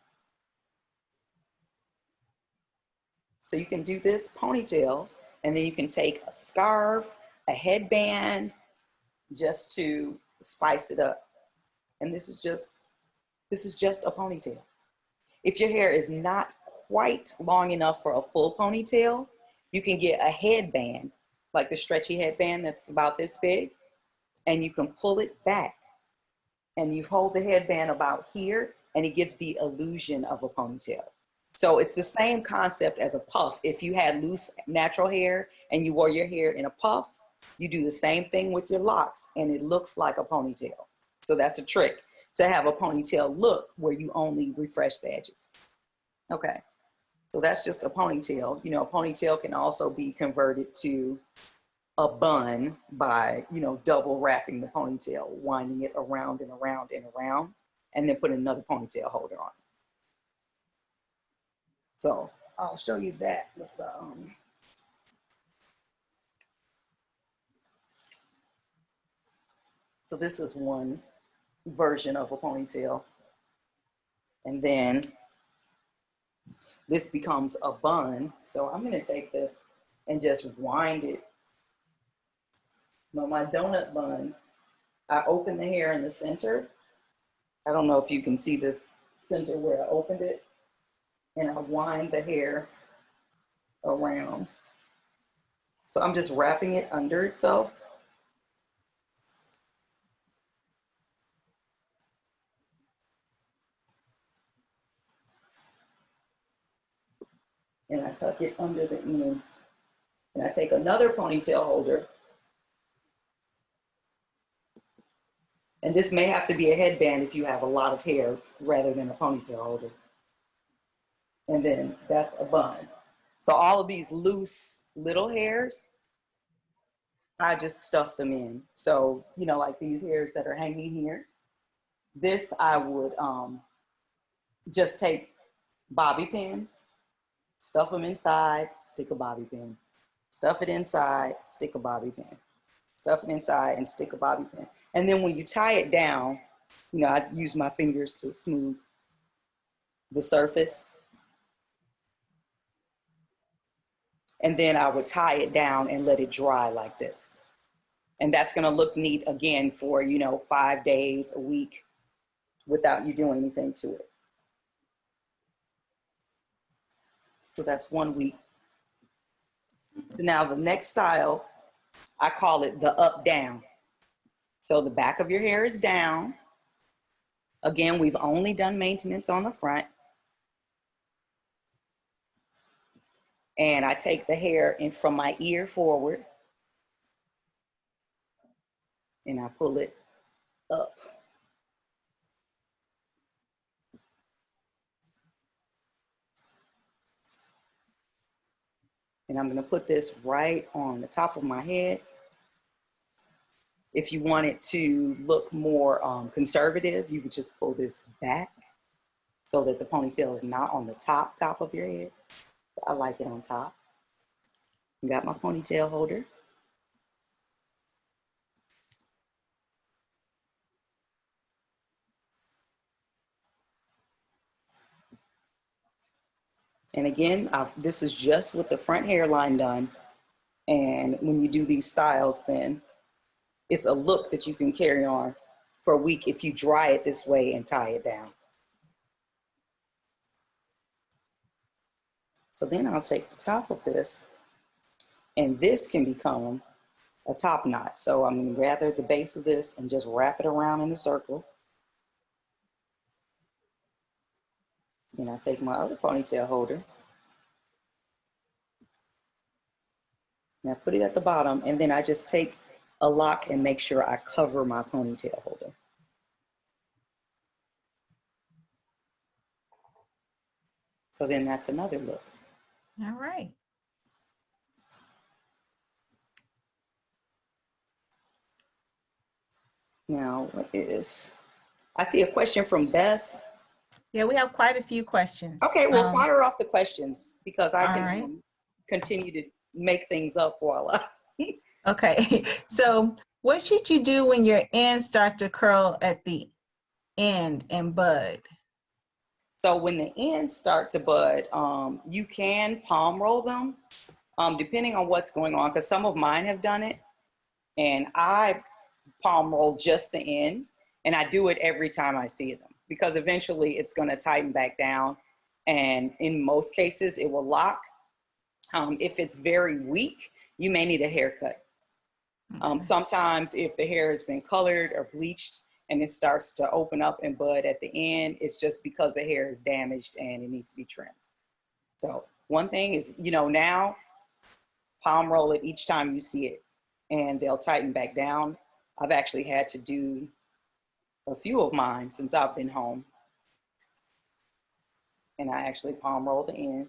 So you can do this ponytail, and then you can take a scarf, a headband, just to spice it up. And this is just a ponytail. If your hair is not quite long enough for a full ponytail, you can get a headband, like the stretchy headband that's about this big, and you can pull it back, and you hold the headband about here, and it gives the illusion of a ponytail. So it's the same concept as a puff. If you had loose natural hair and you wore your hair in a puff, you do the same thing with your locks and it looks like a ponytail. So that's a trick, to have a ponytail look where you only refresh the edges. Okay, so that's just a ponytail. You know, a ponytail can also be converted to a bun by, you know, double wrapping the ponytail, winding it around and around and around, and then put another ponytail holder on it. So I'll show you that with so this is one version of a ponytail. And then this becomes a bun. So I'm gonna take this and just wind it. Now my donut bun, I open the hair in the center. I don't know if you can see this center where I opened it. And I wind the hair around. So I'm just wrapping it under itself. And I tuck it under the end. And I take another ponytail holder And this may have to be a headband if you have a lot of hair rather than a ponytail holder. And then that's a bun. So all of these loose little hairs, I just stuff them in. So, you know, like these hairs that are hanging here, this I would just take bobby pins, stuff them inside, stick a bobby pin. Stuff it inside, stick a bobby pin. Stuff it inside and stick a bobby pin. And then when you tie it down, you know, I use my fingers to smooth the surface. And then I would tie it down and let it dry like this. And that's gonna look neat again for, you know, 5 days, a week, without you doing anything to it. So that's 1 week. So now the next style, I call it the up down. So the back of your hair is down. Again, we've only done maintenance on the front. And I take the hair in from my ear forward and I pull it up. And I'm gonna put this right on the top of my head. If you want it to look more conservative, you would just pull this back so that the ponytail is not on the top of your head. I like it on top. Got my ponytail holder. And again, this is just with the front hairline done. And when you do these styles, then it's a look that you can carry on for a week if you dry it this way and tie it down. So then I'll take the top of this, and this can become a top knot. So I'm going to gather the base of this and just wrap it around in a circle. Then I take my other ponytail holder and I put it at the bottom, and then I just take a lock and make sure I cover my ponytail holder. So then that's another look. All right. Now, I see a question from Beth. Yeah, we have quite a few questions. Okay, well, fire off the questions because I can right. continue to make things up while I... Okay, so what should you do when your ends start to curl at the end and bud? So when the ends start to bud, you can palm roll them, depending on what's going on, because some of mine have done it, and I palm roll just the end, and I do it every time I see them, because eventually it's going to tighten back down, and in most cases it will lock. If it's very weak, you may need a haircut. Sometimes if the hair has been colored or bleached and it starts to open up and bud at the end, it's just because the hair is damaged and it needs to be trimmed. So one thing is, you know, now palm roll it each time you see it and they'll tighten back down. I've actually had to do a few of mine since I've been home. And I actually palm rolled the end.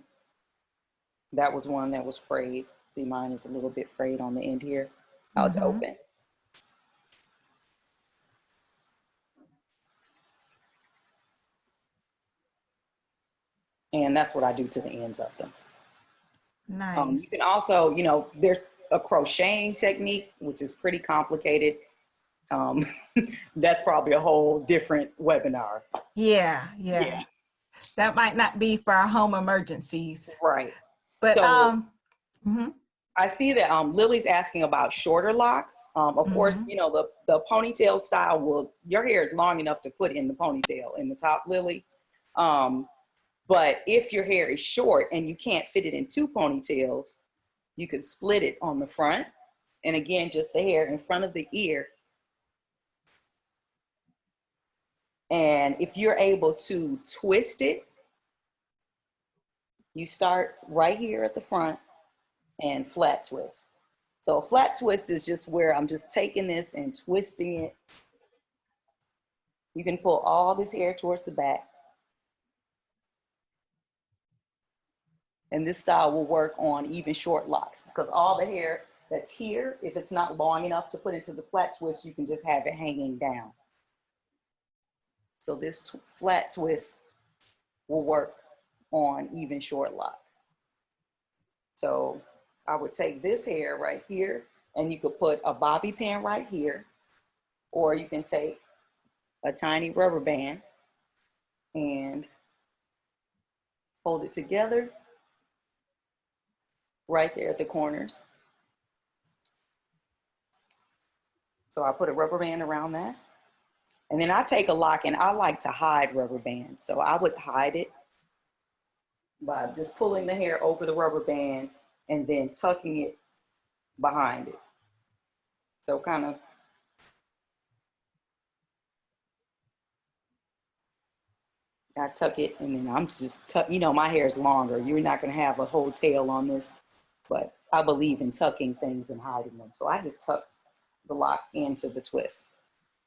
That was one that was frayed. See, mine is a little bit frayed on the end here. How it's open. And that's what I do to the ends of them. Nice. You can also, you know, there's a crocheting technique, which is pretty complicated. That's probably a whole different webinar. Yeah. That might not be for our home emergencies. Right. But so, I see that Lily's asking about shorter locks. Of course, you know, the ponytail style your hair is long enough to put in the ponytail in the top, Lily. But if your hair is short and you can't fit it in 2 ponytails, you could split it on the front. And again, just the hair in front of the ear. And if you're able to twist it, you start right here at the front and flat twist. So a flat twist is just where I'm just taking this and twisting it You can pull all this hair towards the back. And this style will work on even short locks because all the hair that's here, if it's not long enough to put into the flat twist, you can just have it hanging down. So this flat twist will work on even short locks. So I would take this hair right here and you could put a bobby pin right here, or you can take a tiny rubber band and hold it together right there at the corners. So I put a rubber band around that. And then I take a lock, and I like to hide rubber bands. So I would hide it by just pulling the hair over the rubber band and then tucking it behind it. So kind of I tuck it, and then I'm just you know, my hair is longer. You're not going to have a whole tail on this, but I believe in tucking things and hiding them. So I just tuck the lock into the twist.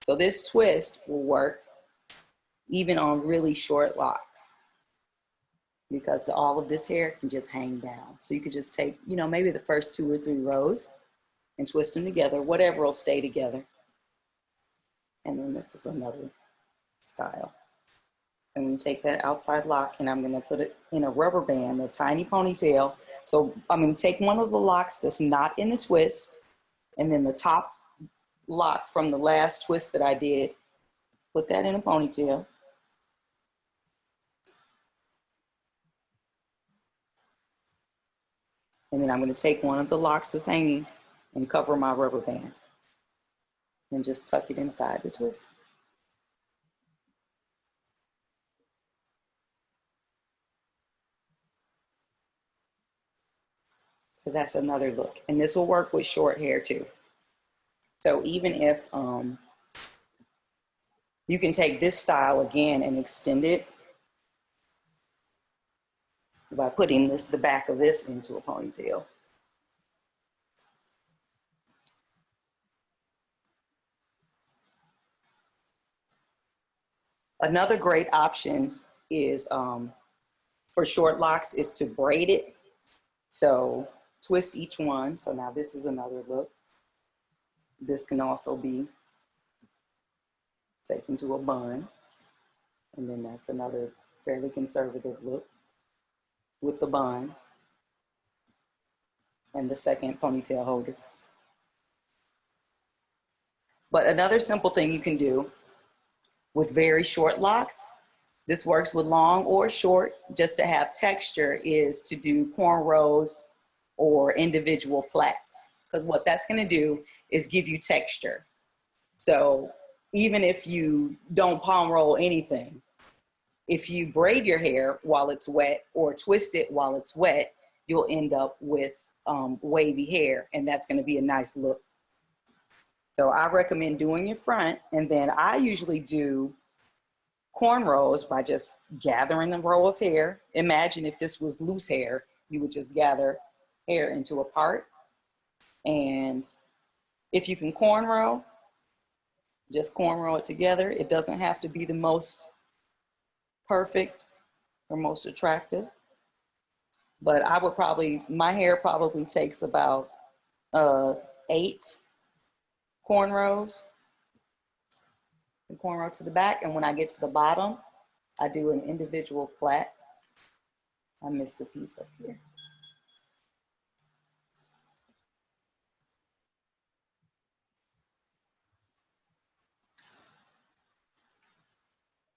So this twist will work even on really short locks because all of this hair can just hang down. So you could just take, you know, maybe the first 2 or 3 rows and twist them together, whatever will stay together. And then this is another style. I'm going to take that outside lock and I'm going to put it in a rubber band, a tiny ponytail. So I'm going to take one of the locks that's not in the twist, and then the top lock from the last twist that I did, put that in a ponytail. And then I'm going to take one of the locks that's hanging and cover my rubber band and just tuck it inside the twist. So that's another look. And this will work with short hair too. So even if you can take this style again and extend it by putting the back of this into a ponytail. Another great option is for short locks is to braid it. So twist each one. So now this is another look. This can also be taken to a bun. And then that's another fairly conservative look with the bun and the second ponytail holder. But another simple thing you can do with very short locks, this works with long or short, just to have texture, is to do cornrows or individual plaits. Because what that's going to do is give you texture. So even if you don't palm roll anything, if you braid your hair while it's wet or twist it while it's wet, you'll end up with wavy hair, and that's going to be a nice look. So I recommend doing your front, and then I usually do cornrows by just gathering a row of hair. Imagine if this was loose hair, you would just gather hair into a part. And if you can cornrow, just cornrow it together. It doesn't have to be the most perfect or most attractive, but I would probably, my hair probably takes about 8 cornrows. And cornrow to the back, and when I get to the bottom, I do an individual plait. I missed a piece up here.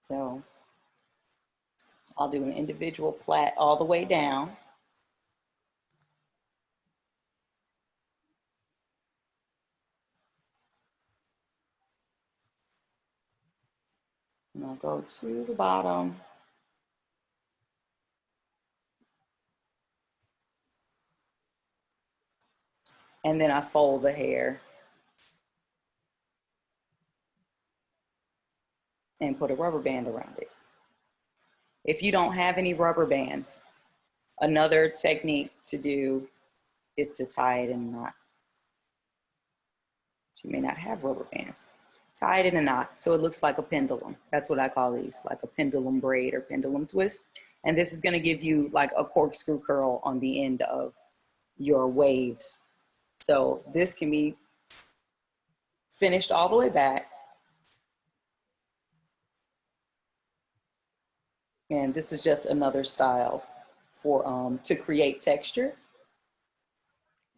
So I'll do an individual plait all the way down. And I'll go to the bottom. And then I fold the hair and put a rubber band around it. If you don't have any rubber bands, another technique to do is to tie it in a knot. You may not have rubber bands. tie it in a knot so it looks like a pendulum. That's what I call these, like a pendulum braid or pendulum twist. And this is going to give you like a corkscrew curl on the end of your waves. So this can be finished all the way back. And this is just another style for to create texture.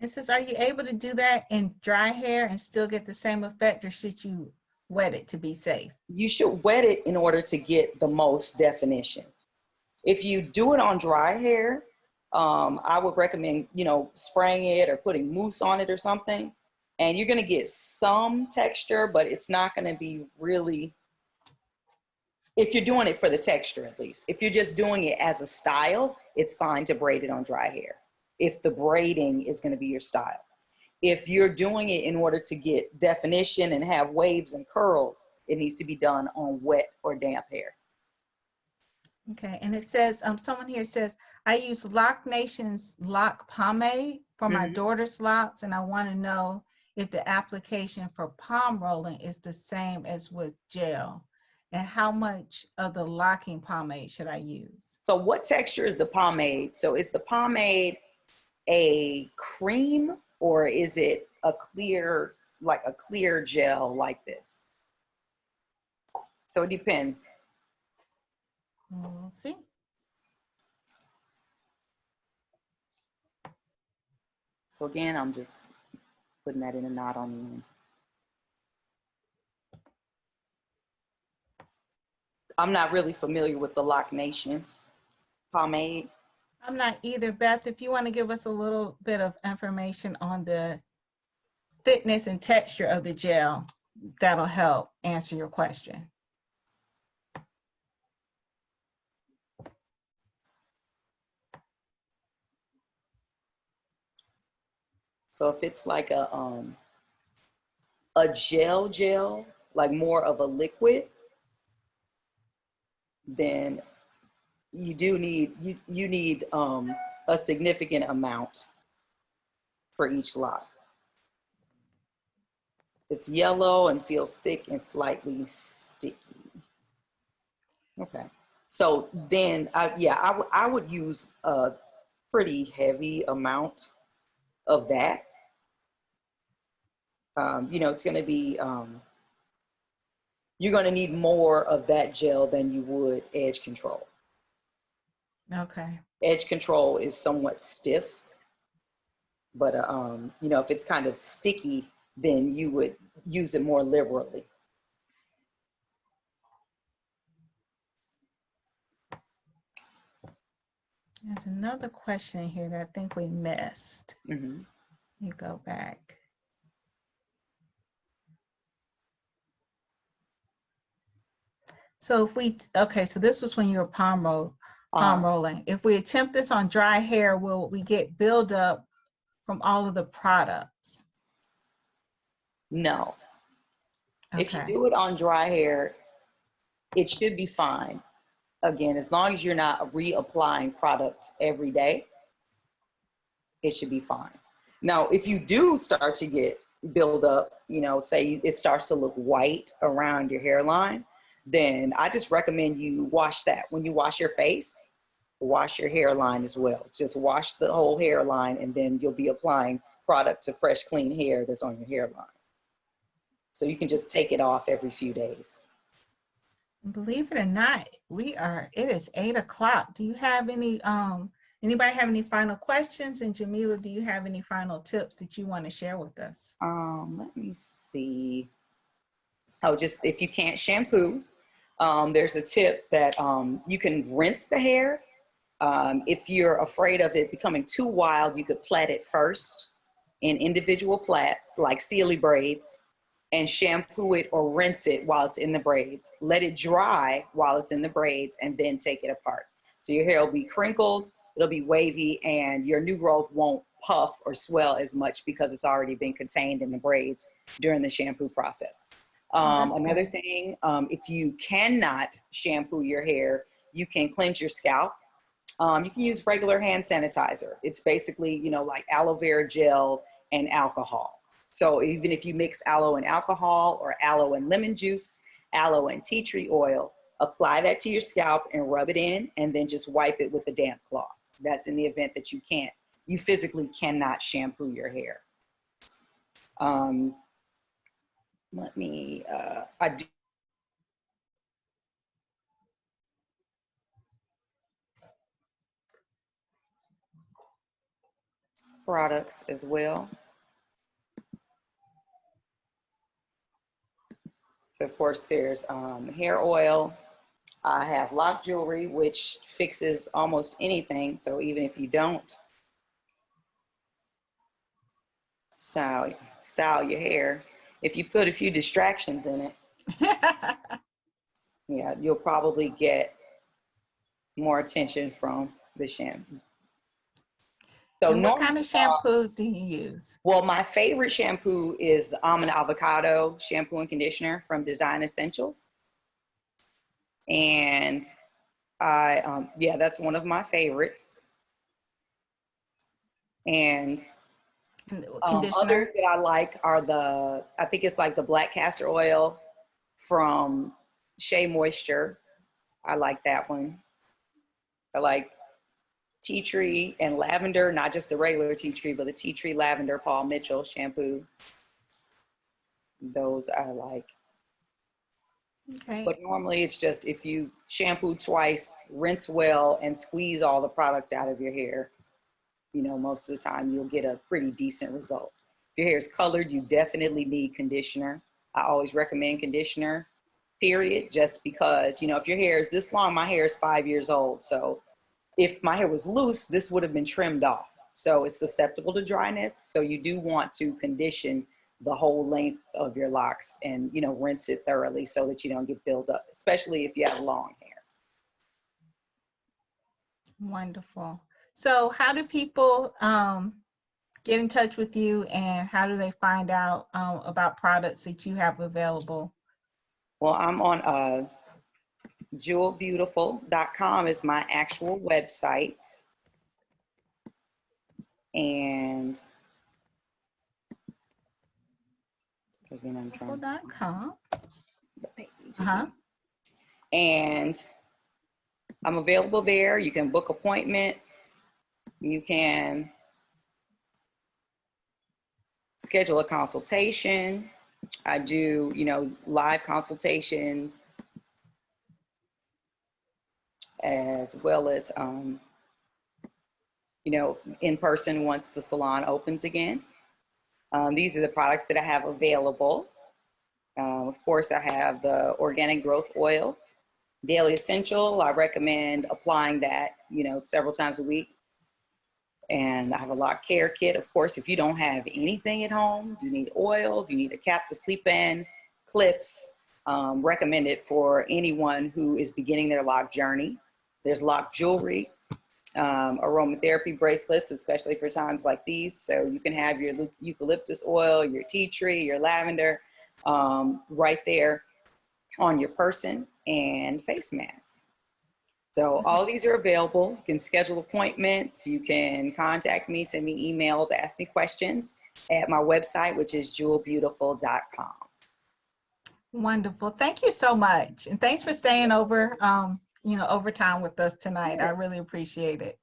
It says, are you able to do that in dry hair and still get the same effect, or should you wet it to be safe? You should wet it in order to get the most definition. If you do it on dry hair, I would recommend, you know, spraying it or putting mousse on it or something. And you're going to get some texture, but it's not going to be really, if you're doing it for the texture at least. If you're just doing it as a style, it's fine to braid it on dry hair, if the braiding is going to be your style. If you're doing it in order to get definition and have waves and curls, it needs to be done on wet or damp hair. Okay, and it says, someone here says, I use Loc Nation's lock pomade for my daughter's locks, and I want to know if the application for palm rolling is the same as with gel, and how much of the locking pomade should I use? So what texture is the pomade? So is the pomade a cream, or is it a clear, like a clear gel like this? So it depends. We'll see. So again, I'm just putting that in a knot on the end. I'm not really familiar with the Loc Nation pomade. I'm not either. Beth, if you want to give us a little bit of information on the thickness and texture of the gel, that'll help answer your question. So if it's like a gel, like more of a liquid, then you do need, you need a significant amount for each lock. It's yellow and feels thick and slightly sticky. Okay, so then I would use a pretty heavy amount of that. You know, it's going to be, you're going to need more of that gel than you would edge control. Okay. Edge control is somewhat stiff, but you know, if it's kind of sticky, then you would use it more liberally. There's another question here that I think we missed. You go back. So if we, okay, so this was when you were palm rolling. If we attempt this on dry hair, will we get buildup from all of the products? No. Okay. If you do it on dry hair, it should be fine. Again, as long as you're not reapplying product every day, it should be fine. Now, if you do start to get buildup, you know, say it starts to look white around your hairline, then I just recommend you wash that. When you wash your face, wash your hairline as well. Just wash the whole hairline, and then you'll be applying product to fresh, clean hair that's on your hairline. So you can just take it off every few days. Believe it or not, it is 8 o'clock. Do you have any, anybody have any final questions? And Jamila, do you have any final tips that you want to share with us? Let me see. Oh, just if you can't shampoo, there's a tip that you can rinse the hair. If you're afraid of it becoming too wild, you could plait it first in individual plaits, like Sealy braids, and shampoo it or rinse it while it's in the braids. Let it dry while it's in the braids, and then take it apart. So your hair will be crinkled, it'll be wavy, and your new growth won't puff or swell as much because it's already been contained in the braids during the shampoo process. Another thing, if you cannot shampoo your hair, you can cleanse your scalp. You can use regular hand sanitizer. It's basically, you know, like aloe vera gel and alcohol. So even if you mix aloe and alcohol or aloe and lemon juice, aloe and tea tree oil, apply that to your scalp and rub it in, and then just wipe it with a damp cloth. That's in the event that you physically cannot shampoo your hair. I do products as well. So of course there's hair oil. I have lock jewelry, which fixes almost anything. So even if you don't style your hair, if you put a few distractions in it, yeah, you'll probably get more attention from the shampoo. So and what kind of shampoo do you use? Well, my favorite shampoo is the Almond Avocado shampoo and conditioner from Design Essentials. And yeah, that's one of my favorites. And others that I like are I think it's like the black castor oil from Shea Moisture. I like that one. I like tea tree and lavender, not just the regular tea tree, but the tea tree lavender Paul Mitchell shampoo. Those I like. Okay. But normally it's just if you shampoo twice, rinse well, and squeeze all the product out of your hair, you know, most of the time you'll get a pretty decent result. If your hair is colored, you definitely need conditioner. I always recommend conditioner, period, just because, you know, if your hair is this long, my hair is 5 years old. So if my hair was loose, this would have been trimmed off. So it's susceptible to dryness. So you do want to condition the whole length of your locks and, you know, rinse it thoroughly so that you don't get built up, especially if you have long hair. Wonderful. So how do people get in touch with you, and how do they find out about products that you have available? Well, I'm on jewelbeautiful.com is my actual website. And again, I'm trying Jewel.com. the page. And I'm available there. You can book appointments. You can schedule a consultation. I do, you know, live consultations as well as, you know, in person once the salon opens again. These are the products that I have available. Of course, I have the Organic Growth Oil, Daily Essential. I recommend applying that, you know, several times a week. And I have a lock care kit. Of course, if you don't have anything at home, you need oil, you need a cap to sleep in, clips, recommended for anyone who is beginning their lock journey. There's lock jewelry, aromatherapy bracelets, especially for times like these. So you can have your eucalyptus oil, your tea tree, your lavender, right there on your person, and face mask. So all these are available. You can schedule appointments. You can contact me, send me emails, ask me questions at my website, which is jewelbeautiful.com. Wonderful. Thank you so much. And thanks for staying over, you know, overtime with us tonight. I really appreciate it.